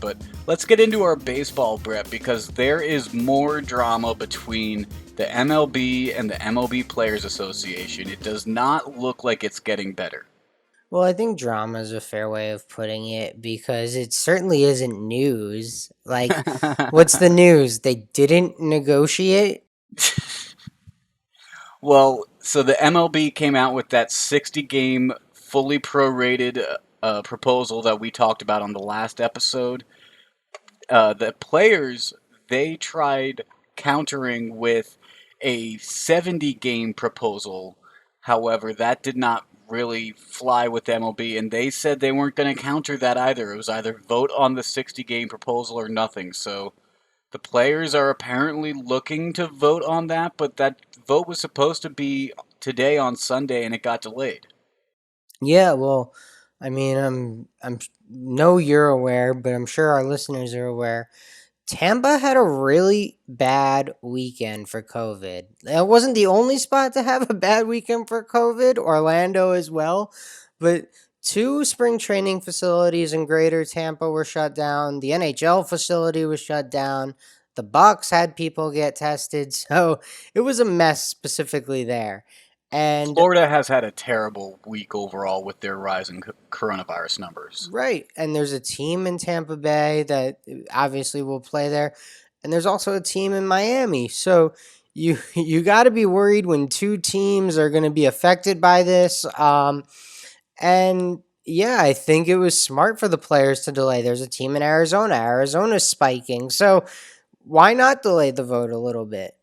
but let's get into our baseball, Brett, because there is more drama between the MLB and the MLB Players Association. It does not look like it's getting better. Well, I think drama is a fair way of putting it because it certainly isn't news. Like, what's the news? They didn't negotiate? Well, so the MLB came out with that 60 game, fully prorated proposal that we talked about on the last episode. The players, they tried countering with a 70 game proposal. However, that did not really fly with MLB, and they said they weren't going to counter that either. It was either vote on the 60 game proposal or nothing. So the players are apparently looking to vote on that, but that vote was supposed to be today on Sunday, and it got delayed. Yeah, well, I mean, I'm know you're aware, but I'm sure our listeners are aware. Tampa had a really bad weekend for COVID. It wasn't the only spot to have a bad weekend for COVID, Orlando as well, but two spring training facilities in Greater Tampa were shut down. The NHL facility was shut down. The Bucks had people get tested, so it was a mess specifically there. And Florida has had a terrible week overall with their rising coronavirus numbers. right, and there's a team in Tampa Bay that obviously will play there, and there's also a team in Miami. So you got to be worried when two teams are going to be affected by this. And yeah, I think it was smart for the players to delay. There's a team in Arizona. Arizona's spiking, so why not delay the vote a little bit?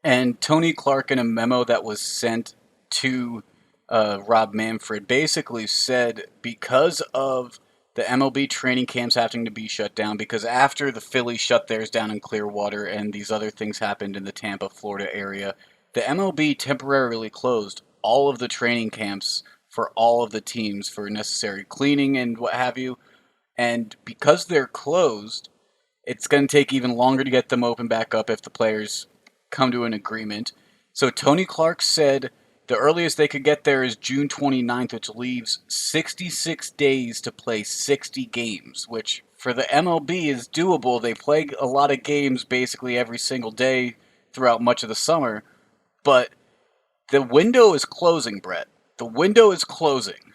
And Tony Clark, in a memo that was sent to Rob Manfred, basically said because of the MLB training camps having to be shut down, because after the Phillies shut theirs down in Clearwater and these other things happened in the Tampa, Florida area, the MLB temporarily closed all of the training camps for all of the teams for necessary cleaning and what have you. And because they're closed, it's going to take even longer to get them open back up if the players come to an agreement. So Tony Clark said the earliest they could get there is June 29th, which leaves 66 days to play 60 games, which for the MLB is doable. They play a lot of games basically every single day throughout much of the summer, but the window is closing, Brett. The window is closing.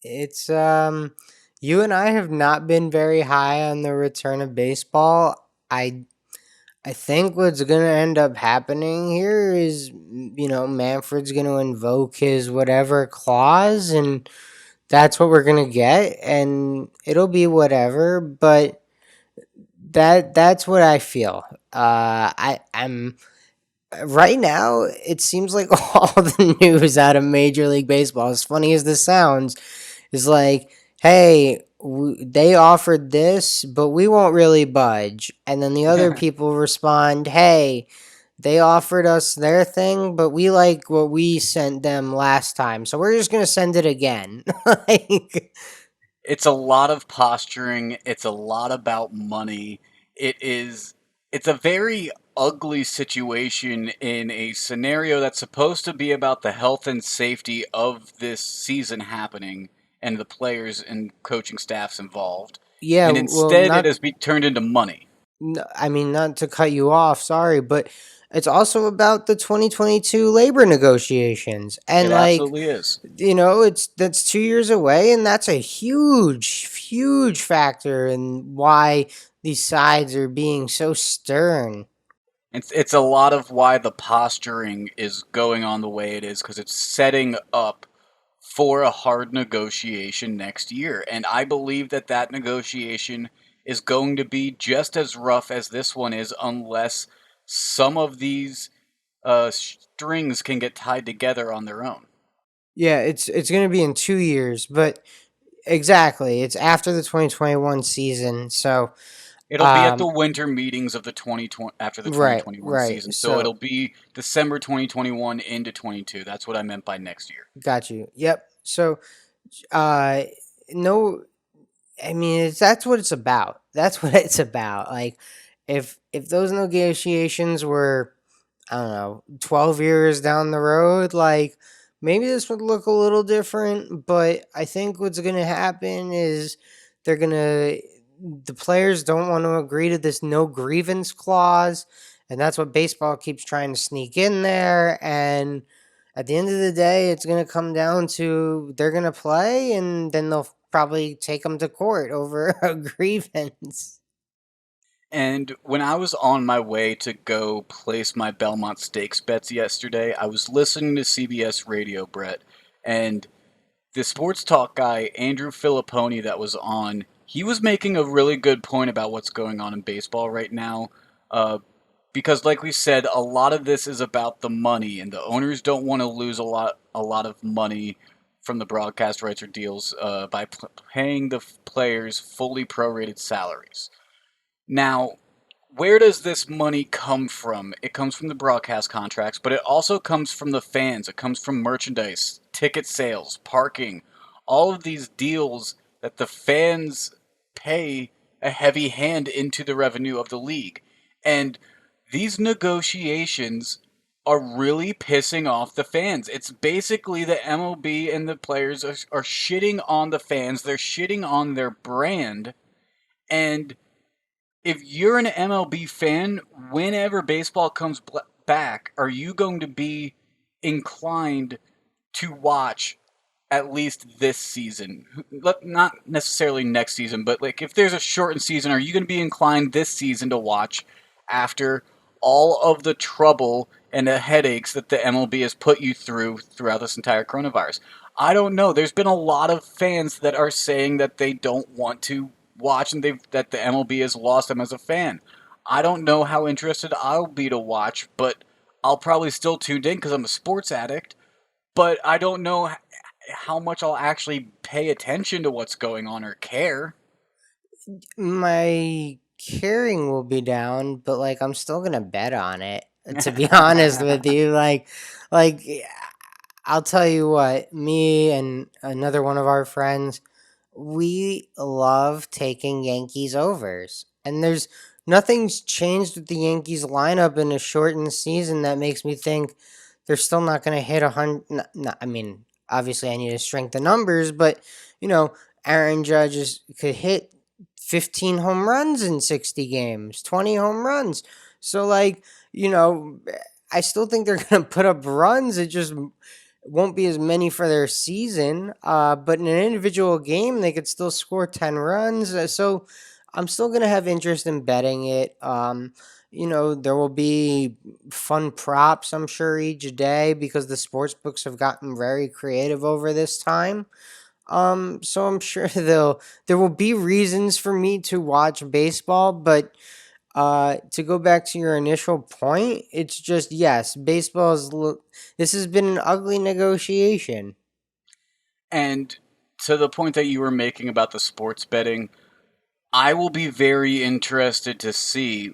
It's you and I have not been very high on the return of baseball. I think what's going to end up happening here is, Manfred's going to invoke his whatever clause, and that's what we're going to get, and it'll be whatever. But that's what I feel. I'm right now. It seems like all the news out of Major League Baseball, as funny as this sounds, is like, hey, they offered this, but we won't really budge. And then the other people respond, hey, they offered us their thing, but we like what we sent them last time. So we're just going to send it again. like, It's a lot of posturing. It's a lot about money. It is. It's a very ugly situation in a scenario that's supposed to be about the health and safety of this season happening and the players and coaching staffs involved. yeah, And well, instead, it not has been turned into money. I mean, not to cut you off, sorry, but it's also about the 2022 labor negotiations. It And like, absolutely is. it's that's 2 years away, and that's a huge factor in why these sides are being so stern. It's a lot of why the posturing is going on the way it is because it's setting up for a hard negotiation next year. And I believe that that negotiation is going to be just as rough as this one is unless some of these strings can get tied together on their own. Yeah, it's going to be in 2 years, but exactly, it's after the 2021 season. So, It'll be at the um, winter meetings of the 2020 after the right, 2021 right. season. So So, it'll be December 2021 into 22. That's what I meant by next year. got you. Yep. So, uh, no, I mean, that's what it's about. That's what it's about. Like, if those negotiations were, I don't know, 12 years down the road, like maybe this would look a little different. But I think what's gonna happen is they're gonna the players don't want to agree to this no grievance clause, and that's what baseball keeps trying to sneak in there. And at the end of the day, it's going to come down to they're going to play, and then they'll probably take them to court over a grievance. And when I was on my way to go place my Belmont Stakes bets yesterday, I was listening to CBS Radio, Brett, and the sports talk guy, Andrew Filipponi, that was on, he was making a really good point about what's going on in baseball right now. Uh, because, like we said, a lot of this is about the money, and the owners don't want to lose a lot of money from the broadcast rights or deals by paying the players fully prorated salaries. Now, where does this money come from? It comes from the broadcast contracts, but it also comes from the fans. It comes from merchandise, ticket sales, parking, all of these deals that the fans pay a heavy hand into the revenue of the league. And these negotiations are really pissing off the fans. It's basically the MLB and the players are shitting on the fans, they're shitting on their brand, and if you're an MLB fan, whenever baseball comes back, are you going to be inclined to watch at least this season? Not necessarily next season, but like if there's a shortened season, are you going to be inclined this season to watch after all of the trouble and the headaches that the MLB has put you through throughout this entire coronavirus? I don't know. There's been a lot of fans that are saying that they don't want to watch and that the MLB has lost them as a fan. I don't know how interested I'll be to watch, but I'll probably still tune in because I'm a sports addict. But I don't know how much I'll actually pay attention to what's going on or care. My caring will be down, but like I'm still gonna bet on it. To be honest with you, like I'll tell you what, me and another one of our friends, we love taking Yankees overs. And there's nothing's changed with the Yankees lineup in a shortened season that makes me think they're still not going to hit 100. I mean, obviously, I need to shrink the numbers, but, you know, Aaron Judge could hit 15 home runs in 60 games, 20 home runs. So, like, you know, I still think they're going to put up runs. It just won't be as many for their season. But in an individual game, they could still score 10 runs. So I'm still going to have interest in betting it. You know, there will be fun props, I'm sure, each day because the sports books have gotten very creative over this time. So I'm sure there will be reasons for me to watch baseball, but to go back to your initial point, it's just yes, this has been an ugly negotiation. And to the point that you were making about the sports betting, I will be very interested to see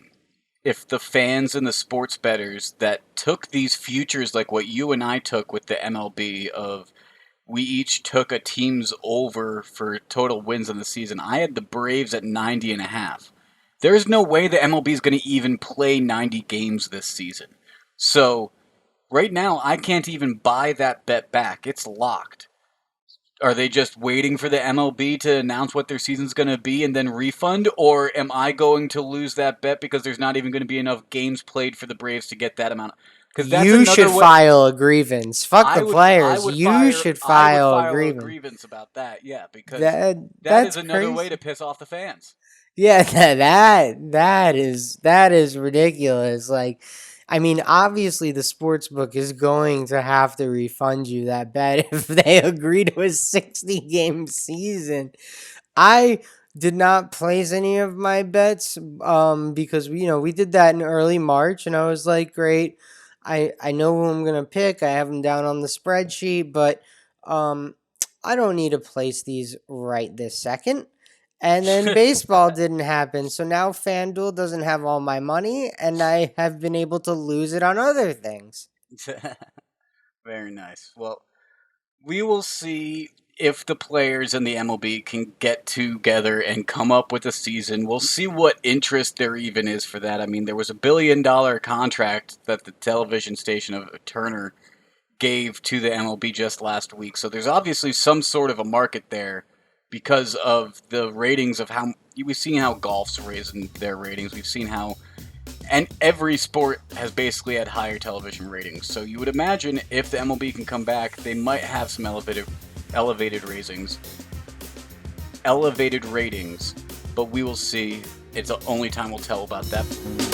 if the fans and the sports bettors that took these futures like what you and I took with the MLB of we each took a team's over for total wins in the season. I had the Braves at 90 and a half. There's no way the MLB is going to even play 90 games this season. So, right now I can't even buy that bet back. It's locked. Are they just waiting for the MLB to announce what their season's going to be and then refund? Or am I going to lose that bet because there's not even going to be enough games played for the Braves to get that amount? Because that's You another should way. file a grievance. Fuck I the would I players. would You fire should I would file a file a grievance. grievance about that. Yeah, because That that is that's another way to crazy. piss off the fans. Yeah, that is ridiculous. Like, I mean, obviously the sports book is going to have to refund you that bet if they agree to a 60-game season. I did not place any of my bets because we did that in early March and I was like, great. I know who I'm going to pick. I have them down on the spreadsheet, but um I don't need to place these right this second. And then baseball didn't happen. So now FanDuel doesn't have all my money and I have been able to lose it on other things. Very nice. Well, we will see if the players and the MLB can get together and come up with a season. We'll see what interest there even is for that. I mean, there was $1 billion contract that the television station of Turner gave to the MLB just last week. So there's obviously some sort of a market there because of the ratings of how we've seen how golf's raising their ratings. We've seen how, and every sport has basically had higher television ratings. So you would imagine if the MLB can come back, they might have some elevated ratings. Elevated ratings, but we will see. It's the only time will tell about that.